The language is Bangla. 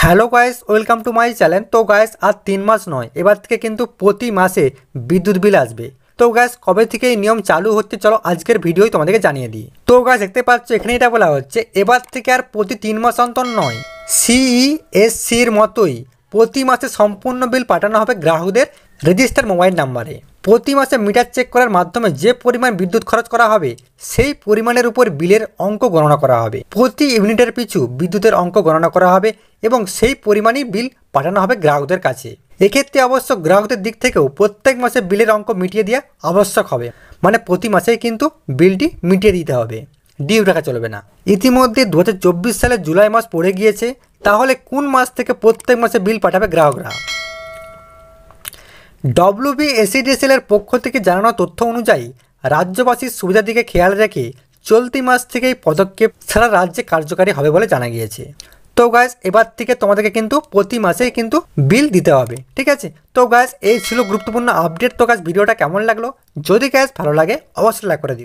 Hello guys, welcome to my channel. তো গাইস, আর 3 মাস নয়, এবার থেকে কিন্তু প্রতি মাসে বিদ্যুৎ বিল আসবে। তো গাইস, কবে থেকে এই নিয়ম চালু হচ্ছে চলো আজকের ভিডিওই তোমাদেরকে জানিয়ে দিই। তো গাইস, দেখতে পাচ্ছ এখানে এটা বলা হচ্ছে এবার থেকে আর প্রতি 3 মাস অন্তর নয়, সিইএসসির মতোই প্রতি মাসে সম্পূর্ণ বিল পাঠানো হবে গ্রাহকদের রেজিস্টার মোবাইল নাম্বারে। প্রতি মাসে মিটার চেক করার মাধ্যমে যে পরিমাণ বিদ্যুৎ খরচ করা হবে সেই পরিমাণের উপর বিলের অঙ্ক গণনা করা হবে। প্রতি ইউনিটের পিছু বিদ্যুতের অঙ্ক গণনা করা হবে এবং সেই পরিমাণই বিল পাঠানো হবে গ্রাহকদের কাছে। এক্ষেত্রে অবশ্য গ্রাহকদের দিক থেকেও প্রত্যেক মাসে বিলের অঙ্ক মিটিয়ে দেওয়া আবশ্যক হবে, মানে প্রতি মাসেই কিন্তু বিলটি মিটিয়ে দিতে হবে, ডিউ রাখা চলবে না। ইতিমধ্যে 2024 সালের জুলাই মাস পড়ে গিয়েছে, তাহলে কোন মাস থেকে প্রত্যেক মাসে বিল পাঠাবে গ্রাহকরা? WBSEDCL এর পক্ষ থেকে জানানো তথ্য অনুযায়ী রাজ্যবাসীর সুবিধার দিকে খেয়াল রেখে চলতি মাস থেকে এই পদক্ষেপ সারা রাজ্যে কার্যকারী হবে বলে জানা গিয়েছে। তো গাইস, এবার থেকে তোমাদেরকে কিন্তু প্রতি মাসেই কিন্তু বিল দিতে হবে, ঠিক আছে? তো গাইস, এই ছিল গুরুত্বপূর্ণ আপডেট। তো গাইস, ভিডিওটা কেমন লাগলো? যদি গাইস ভালো লাগে অবশ্যই লাইক করে দিও।